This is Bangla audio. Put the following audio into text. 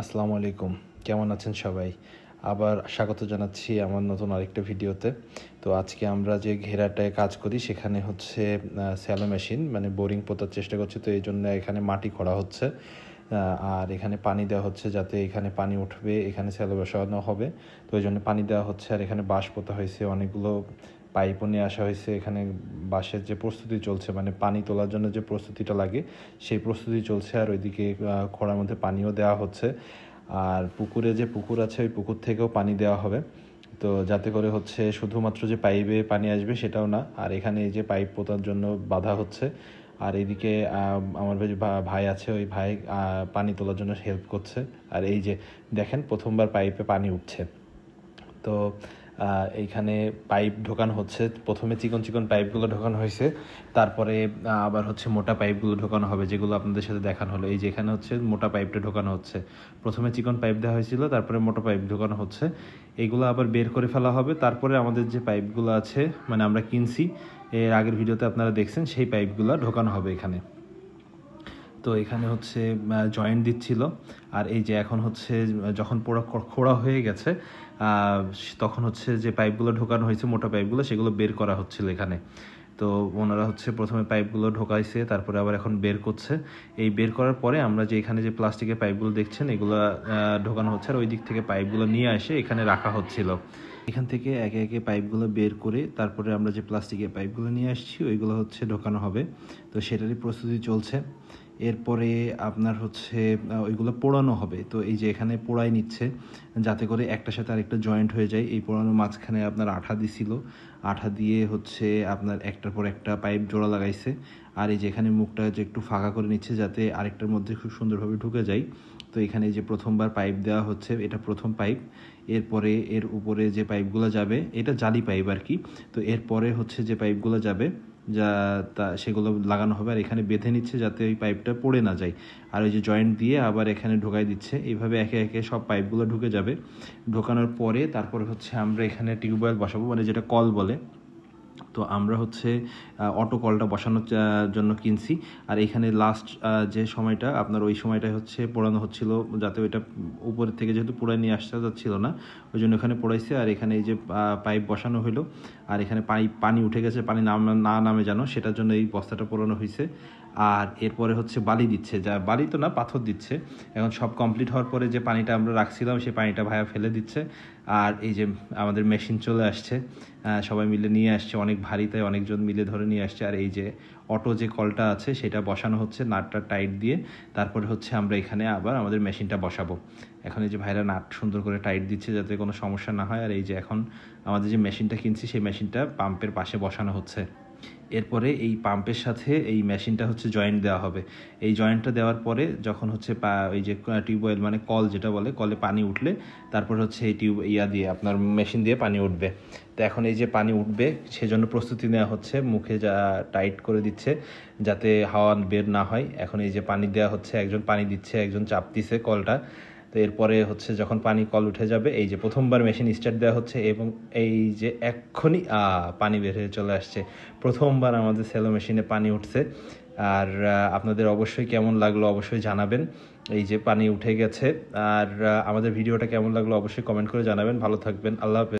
আসসালামু আলাইকুম। কেমন আছেন সবাই? আবার স্বাগত জানাচ্ছি আমার নতুন আরেকটা ভিডিওতে। তো আজকে আমরা যে ঘেরাটায় কাজ করি সেখানে হচ্ছে স্যালো মেশিন মানে বোরিং পোঁতার চেষ্টা করছি। তো এইজন্য এখানে মাটি খোঁড়া হচ্ছে। আর এখানে পানি দেওয়া হচ্ছে যাতে এখানে পানি উঠবে, এখানে স্যালো বসানো হবে। তো এইজন্য পানি দেওয়া হচ্ছে আর এখানে বাঁশ পোঁতা হয়েছে, অনেকগুলো পাইপও নিয়ে আসা হয়েছে। এখানে বাঁশের যে প্রস্তুতি চলছে মানে পানি তোলার জন্য যে প্রস্তুতিটা লাগে সেই প্রস্তুতি চলছে। আর ওইদিকে খোঁড়ার মধ্যে পানিও দেওয়া হচ্ছে। আর পুকুরে যে পুকুর আছে ওই পুকুর থেকেও পানি দেওয়া হবে, তো যাতে করে হচ্ছে শুধুমাত্র যে পাইপে পানি আসবে সেটাও না, আর এখানে এই যে পাইপ পোঁতার জন্য বাধা হচ্ছে। আর এইদিকে আমার যে ভাই আছে ওই ভাই পানি তোলার জন্য হেল্প করছে। আর এই যে দেখেন প্রথমবার পাইপে পানি উঠছে। তো এইখানে পাইপ ঢোকানো হচ্ছে। প্রথমে চিকন চিকন পাইপগুলো ঢোকানো হয়েছে, তারপরে আবার হচ্ছে মোটা পাইপগুলো ঢোকানো হবে, যেগুলো আপনাদের সাথে দেখানো হলো। এই যে এখানে হচ্ছে মোটা পাইপটা ঢোকানো হচ্ছে। প্রথমে চিকন পাইপ দেওয়া হয়েছিল, তারপরে মোটা পাইপ ঢোকানো হচ্ছে। এগুলো আবার বের করে ফেলা হবে। তারপরে আমাদের যে পাইপগুলো আছে মানে আমরা কিনছি, এর আগের ভিডিওতে আপনারা দেখছেন, সেই পাইপগুলো ঢোকানো হবে এখানে। তো এখানে হচ্ছে জয়েন্ট দিচ্ছিল। আর এই যে এখন হচ্ছে যখন পুরো খোঁড়া হয়ে গেছে তখন হচ্ছে যে পাইপগুলো ঢোকানো হয়েছে মোটা পাইপগুলো, সেগুলো বের করা হচ্ছিল এখানে। তো ওনারা হচ্ছে প্রথমে পাইপগুলো ঢোকাইছে, তারপরে আবার এখন বের করছে। এই বের করার পরে আমরা যে এখানে যে প্লাস্টিকের পাইপগুলো দেখছেন এগুলো ঢোকানো হচ্ছে, আর ওই দিক থেকে পাইপগুলো নিয়ে এসে এখানে রাখা হচ্ছিল। এখান থেকে একে একে পাইপগুলো বের করে তারপরে আমরা যে প্লাস্টিকের পাইপগুলো নিয়ে আসছি ওইগুলো হচ্ছে ঢোকানো হবে। তো সেটারই প্রস্তুতি চলছে। এরপরে আপনার হচ্ছে ওইগুলো পোড়ানো হবে। তো এই যে এখানে পোড়াই নিচ্ছে যাতে করে একটার সাথে আরেকটা জয়েন্ট হয়ে যায়। এই পোড়ানোর মাঝখানে আপনার আঠা দিছিল, আঠা দিয়ে হচ্ছে আপনার একটার পর একটা পাইপ জোড়া লাগাইছে। আর এই যে এখানে মুখটা যে একটু ফাঁকা করে নিচ্ছে যাতে আরেকটার মধ্যে খুব সুন্দরভাবে ঢুকে যায়। তো এখানে যে প্রথমবার পাইপ দেওয়া হচ্ছে, এটা প্রথম পাইপ। এরপরে এর উপরে যে পাইপগুলো যাবে এটা জালি পাইপ আর কি। তো এরপরে হচ্ছে যে পাইপগুলো যাবে সেগুলো লাগানো হবে। আর এখানে বেঁধে নিচ্ছে যাতে ওই পাইপটা পড়ে না যায়। আর ওই যে জয়েন্ট দিয়ে আবার এখানে ঢোকাই দিচ্ছে। এইভাবে একে একে সব পাইপগুলো ঢুকে যাবে। ঢোকানোর পরে তারপরে হচ্ছে আমরা এখানে টিউবওয়েল বসাবো, মানে যেটা কল বলে। তো আমরা হচ্ছে অটো কলটা বসানোর জন্য কিনছি। আর এখানে লাস্ট যে সময়টা আপনার ওই সময়টা হচ্ছে পোড়ানো হচ্ছিল, যাতে ওইটা উপরের থেকে যেহেতু পোড়ায় নিয়ে আসতে যাচ্ছিল না ওই জন্য এখানে পোড়াইছে। আর এখানে এই যে পাইপ বসানো হলো, আর এখানে পানি উঠে গেছে, পানি না নামে যেন, সেটার জন্য এই বস্তাটা পোড়ানো হয়েছে। আর এরপরে হচ্ছে বালি দিচ্ছে, যা বালি তো না, পাথর দিচ্ছে। এখন সব কমপ্লিট হওয়ার পরে যে পানিটা আমরা রাখছিলাম সেই পানিটা ভাইয়া ফেলে দিচ্ছে। আর এই যে আমাদের মেশিন চলে আসছে, সবাই মিলে নিয়ে আসছে, অনেক ভারী তাই অনেকজন মিলে ধরে নিয়ে আসছে। আর এই যে অটো যে কলটা আছে সেটা বসানো হচ্ছে নাটটা টাইট দিয়ে। তারপরে হচ্ছে আমরা এখানে আবার আমাদের মেশিনটা বসাবো। এখন এই যে ভাইরা নাট সুন্দর করে টাইট দিচ্ছে যাতে কোনো সমস্যা না হয়। আর এই যে এখন আমাদের যে মেশিনটা কিনছি সেই মেশিনটা পাম্পের পাশে বসানো হচ্ছে। এরপরে এই পাম্পের সাথে এই মেশিনটা হচ্ছে জয়েন্ট দেওয়া হবে। এই জয়েন্টটা দেওয়ার পরে যখন হচ্ছে ওই যে টিউবওয়েল মানে কল যেটা বলে, কলে পানি উঠলে তারপর হচ্ছে এই দিয়ে আপনার মেশিন দিয়ে পানি উঠবে। তো এখন এই যে পানি উঠবে সেজন্য প্রস্তুতি নেওয়া হচ্ছে, মুখে যা টাইট করে দিচ্ছে যাতে হাওয়া বের না হয়। এখন এই যে পানি দেওয়া হচ্ছে, একজন পানি দিচ্ছে, একজন চাপ দিচ্ছে কলটা। তো এরপরে হচ্ছে যখন পানি কল উঠে যাবে এই যে প্রথমবার মেশিন স্টার্ট দেওয়া হচ্ছে এবং এই যে এক্ষুনি পানি বের হয়ে চলে আসছে। প্রথমবার আমাদের সেলো মেশিনে পানি উঠছে। আর আপনাদের অবশ্যই কেমন লাগলো অবশ্যই জানাবেন। এই যে পানি উঠে গেছে। আর আমাদের ভিডিওটা কেমন লাগলো অবশ্যই কমেন্ট করে জানাবেন। ভালো থাকবেন, আল্লাহ হাফেজ।